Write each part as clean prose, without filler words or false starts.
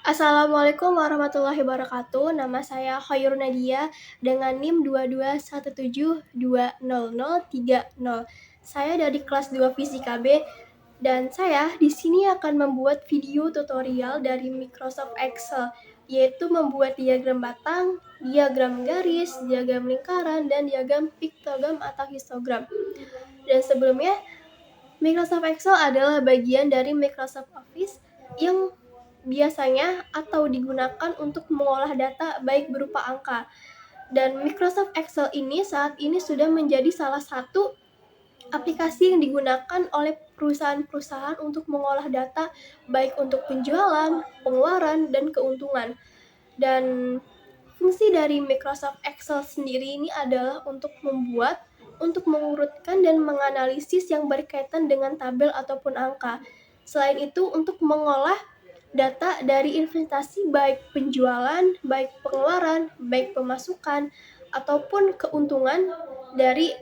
Assalamualaikum warahmatullahi wabarakatuh. Nama saya Khairul Nadia dengan NIM 221720030. Saya dari kelas 2 Fisika B dan saya di sini akan membuat video tutorial dari Microsoft Excel, yaitu membuat diagram batang, diagram garis, diagram lingkaran, dan diagram piktogram atau histogram. Dan sebelumnya, Microsoft Excel adalah bagian dari Microsoft Office yang biasanya atau digunakan untuk mengolah data baik berupa angka. Dan Microsoft Excel ini saat ini sudah menjadi salah satu aplikasi yang digunakan oleh perusahaan-perusahaan untuk mengolah data baik untuk penjualan, pengeluaran, dan keuntungan. Dan fungsi dari Microsoft Excel sendiri ini adalah untuk mengurutkan dan menganalisis yang berkaitan dengan tabel ataupun angka. Selain itu, untuk mengolah data dari investasi baik penjualan, baik pengeluaran, baik pemasukan, ataupun keuntungan dari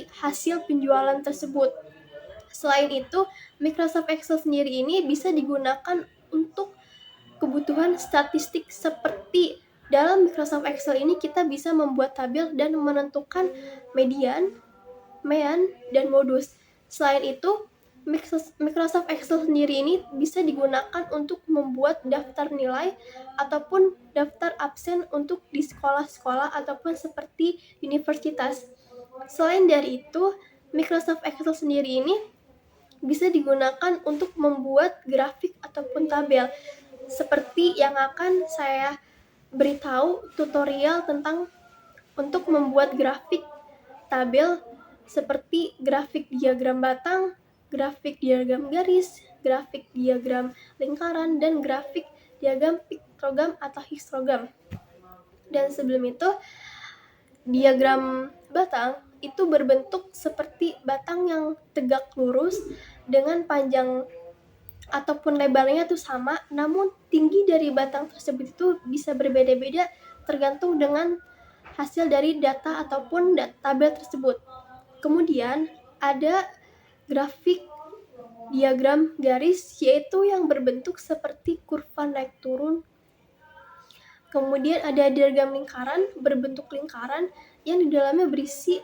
hasil penjualan tersebut. Selain itu, Microsoft Excel sendiri ini bisa digunakan untuk kebutuhan statistik seperti dalam Microsoft Excel ini kita bisa membuat tabel dan menentukan median, mean, dan modus. Selain itu, Microsoft Excel sendiri ini bisa digunakan untuk membuat daftar nilai ataupun daftar absen untuk di sekolah-sekolah ataupun seperti universitas. Selain dari itu, Microsoft Excel sendiri ini bisa digunakan untuk membuat grafik ataupun tabel. Seperti yang akan saya beritahu tutorial tentang untuk membuat grafik tabel seperti grafik diagram batang, grafik diagram garis, grafik diagram lingkaran, dan grafik diagram piktogram atau histogram. Dan sebelum itu, diagram batang itu berbentuk seperti batang yang tegak lurus dengan panjang ataupun lebarnya itu sama, namun tinggi dari batang tersebut itu bisa berbeda-beda tergantung dengan hasil dari data ataupun tabel tersebut. Kemudian ada grafik diagram garis, yaitu yang berbentuk seperti kurva naik turun. Kemudian ada diagram lingkaran berbentuk lingkaran yang di dalamnya berisi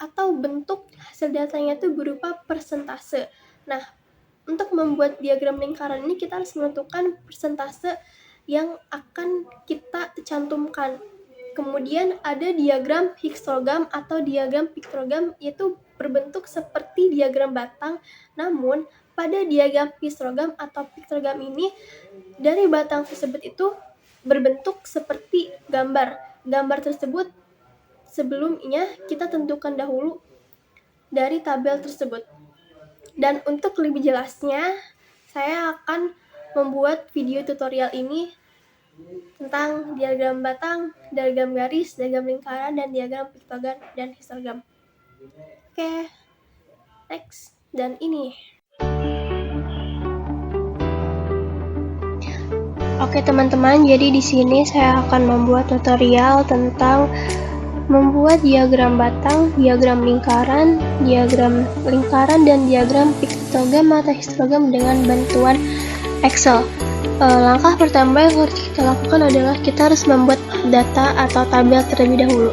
atau bentuk hasil datanya itu berupa persentase. Nah, untuk membuat diagram lingkaran ini kita harus menentukan persentase yang akan kita cantumkan. Kemudian ada diagram histogram atau diagram piktogram, yaitu berbentuk seperti diagram batang, namun pada diagram histogram atau piktogram ini dari batang tersebut itu berbentuk seperti gambar. Gambar tersebut sebelumnya kita tentukan dahulu dari tabel tersebut. Dan untuk lebih jelasnya, saya akan membuat video tutorial ini tentang diagram batang, diagram garis, diagram lingkaran, dan diagram piktogram dan histogram. Oke, next. Dan ini. Oke teman-teman, jadi di sini saya akan membuat tutorial tentang membuat diagram batang, diagram lingkaran, dan diagram piktogram atau histogram dengan bantuan Excel. Langkah pertama yang harus kita lakukan adalah kita harus membuat data atau tabel terlebih dahulu.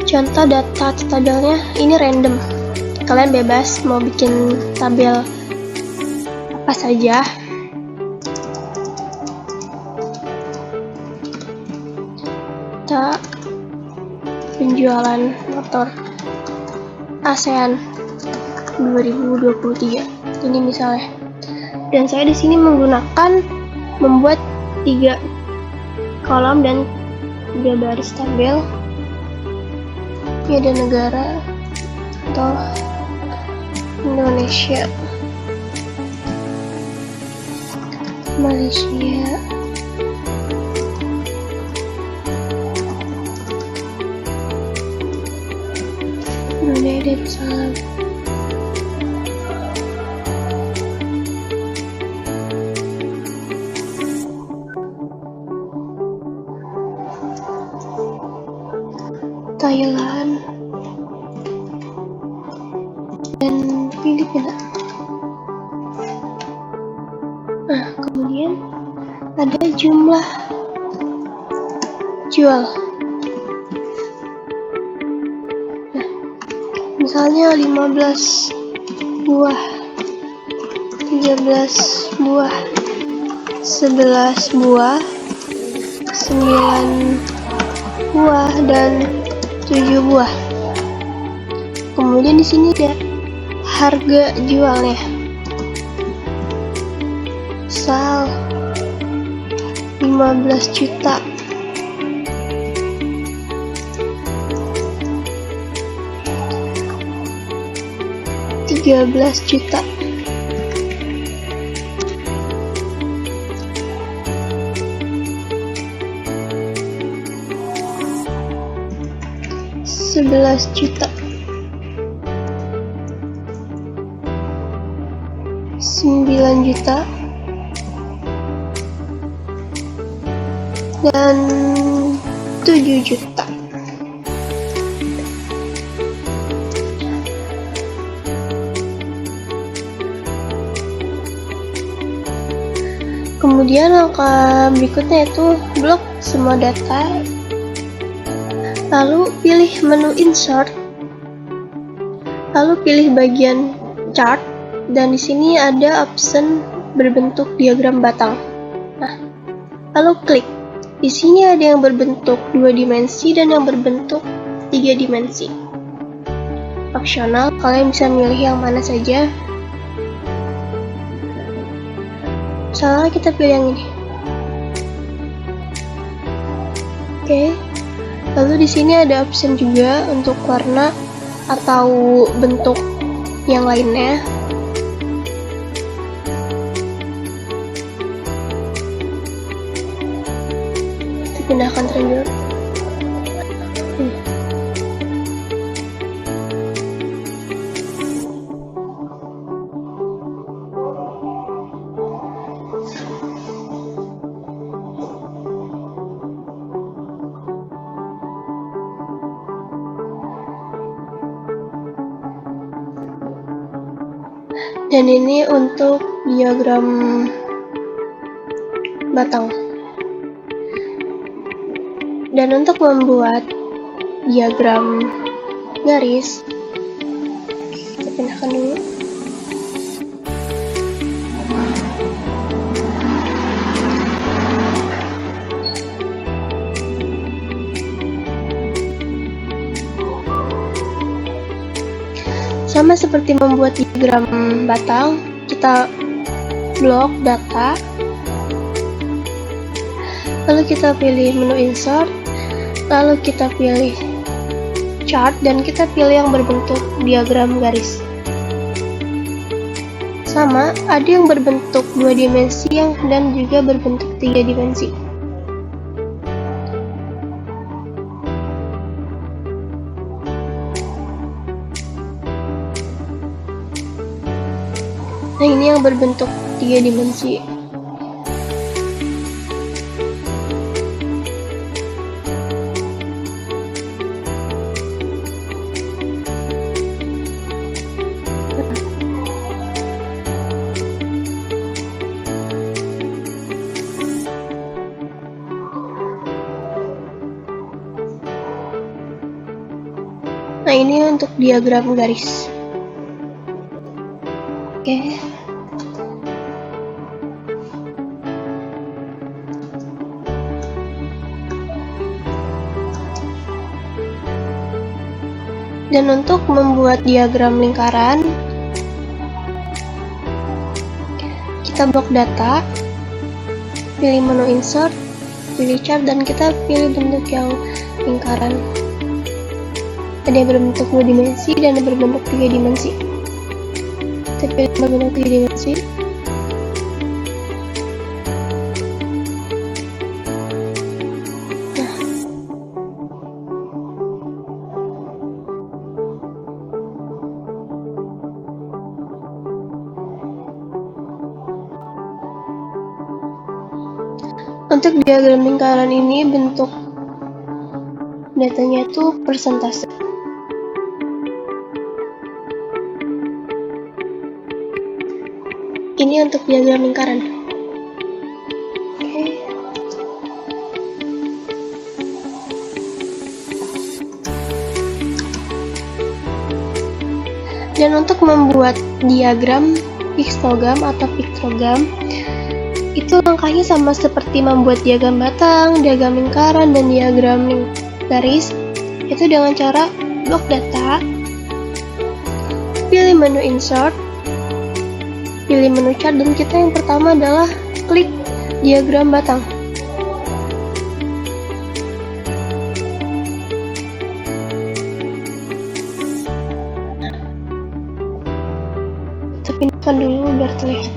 Contoh data atau tabelnya ini random. Kalian bebas mau bikin tabel apa saja. Data penjualan motor ASEAN 2023. Ini misalnya. Dan saya di sini membuat 3 kolom dan 3 baris tabel. Ini ada negara atau Indonesia, Malaysia, Brunei Darussalam, Thailand, dan Filipina. Nah, kemudian ada jumlah jual. Nah, misalnya 15 buah, 13 buah, 11 buah, 9 buah, dan 7 buah. Kemudian di sini ada harga jualnya. Misal 15 juta. $13 juta. $11 juta. 9 juta. Dan 7 juta. Kemudian langkah berikutnya itu blok semua data, lalu pilih menu insert, lalu pilih bagian chart, dan di sini ada option berbentuk diagram batang. Nah, lalu klik. Di sini ada yang berbentuk 2 dimensi dan yang berbentuk 3 dimensi. Opsional, kalian bisa milih yang mana saja. Misalnya kita pilih yang ini. Oke. Lalu di sini ada option juga untuk warna atau bentuk yang lainnya. Kita pindahkan terlebih dahulu. Dan ini untuk diagram batang. Dan untuk membuat diagram garis, kita pindahkan dulu. Sama seperti membuat diagram batang, kita blok data, lalu kita pilih menu insert, lalu kita pilih chart, dan kita pilih yang berbentuk diagram garis. Sama, ada yang berbentuk 2 dimensi dan juga berbentuk 3 dimensi. Nah, ini yang berbentuk 3 dimensi. Nah, ini untuk diagram garis. Oke. Dan untuk membuat diagram lingkaran, kita blok data, pilih menu insert, pilih chart, dan kita pilih bentuk yang lingkaran. Ada yang berbentuk 2 dimensi dan yang berbentuk 3 dimensi. Kita pilih berbentuk 3 dimensi. Untuk diagram lingkaran ini bentuk datanya itu persentase. Ini untuk diagram lingkaran. Dan untuk membuat diagram histogram atau piktogram, itu langkahnya sama seperti membuat diagram batang, diagram lingkaran, dan diagram garis. Itu dengan cara blok data, pilih menu insert, pilih menu chart, dan kita yang pertama adalah klik diagram batang. Kita pindahkan dulu biar terlihat.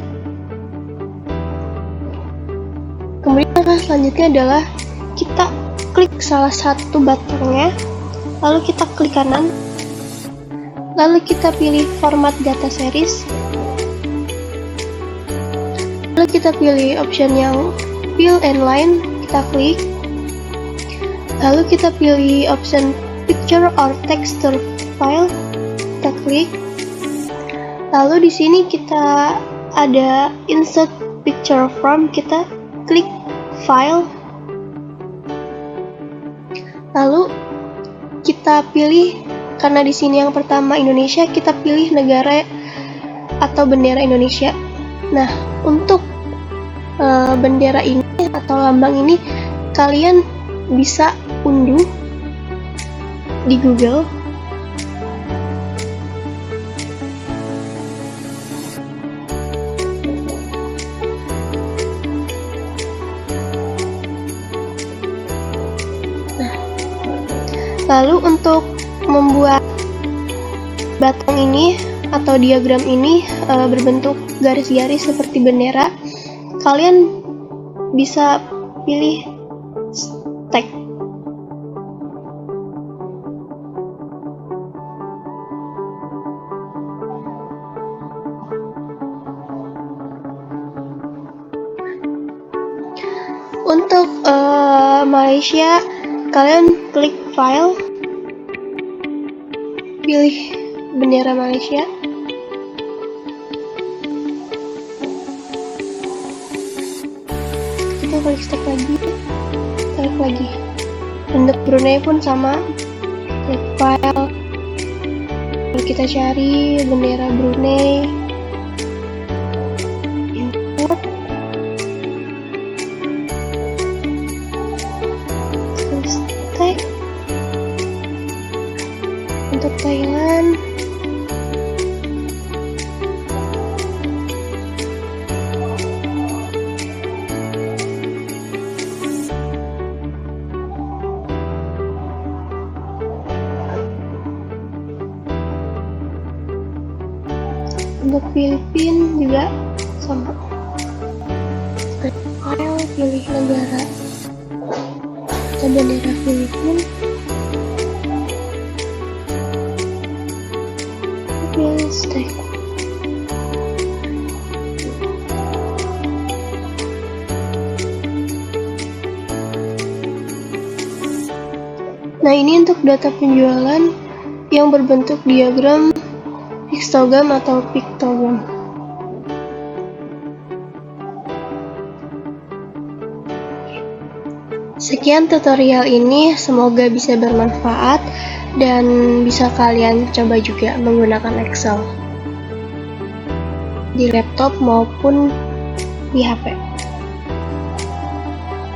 Kemudian langkah selanjutnya adalah kita klik salah satu batangnya, lalu kita klik kanan, lalu kita pilih format data series, lalu kita pilih option yang fill and line, kita klik, lalu kita pilih option picture or texture file, kita klik, lalu di sini kita ada insert picture from, kita klik file, lalu kita pilih, karena di sini yang pertama Indonesia, kita pilih negara atau bendera Indonesia. Nah, untuk bendera ini atau lambang ini kalian bisa unduh di Google. Lalu untuk membuat batang ini atau diagram ini berbentuk garis-garis seperti bendera, kalian bisa pilih stack. Untuk Malaysia, kalian klik file, pilih bendera Malaysia, kita klik stack lagi, klik lagi. Untuk Brunei pun sama, klik file, lalu kita cari bendera Brunei, import, stack. Untuk Thailand, untuk Filipina juga sama, klik file, pilih negara atau bendera Filipina, pilih stack. Nah, ini untuk data penjualan yang berbentuk diagram histogram atau piktogram. Sekian tutorial ini, semoga bisa bermanfaat dan bisa kalian coba juga menggunakan Excel di laptop maupun di HP.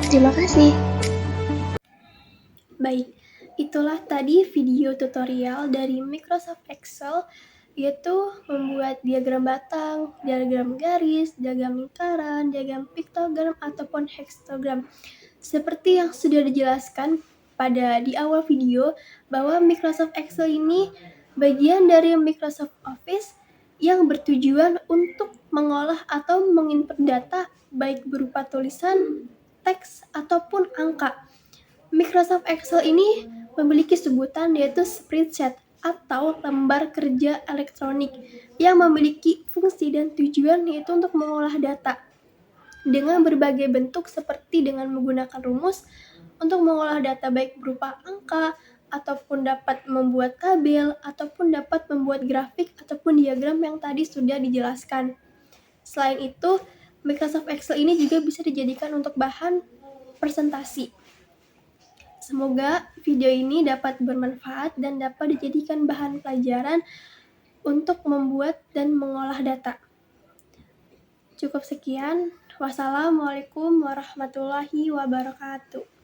Terima kasih. Baik, itulah tadi video tutorial dari Microsoft Excel, yaitu membuat diagram batang, diagram garis, diagram lingkaran, diagram piktogram, ataupun hextogram. Seperti yang sudah dijelaskan di awal video, bahwa Microsoft Excel ini bagian dari Microsoft Office yang bertujuan untuk mengolah atau menginput data baik berupa tulisan, teks, ataupun angka. Microsoft Excel ini memiliki sebutan yaitu spreadsheet atau lembar kerja elektronik yang memiliki fungsi dan tujuan yaitu untuk mengolah data dengan berbagai bentuk seperti dengan menggunakan rumus untuk mengolah data baik berupa angka ataupun dapat membuat tabel ataupun dapat membuat grafik ataupun diagram yang tadi sudah dijelaskan. Selain itu, Microsoft Excel ini juga bisa dijadikan untuk bahan presentasi. Semoga video ini dapat bermanfaat dan dapat dijadikan bahan pelajaran untuk membuat dan mengolah data. Cukup sekian. Wassalamualaikum warahmatullahi wabarakatuh.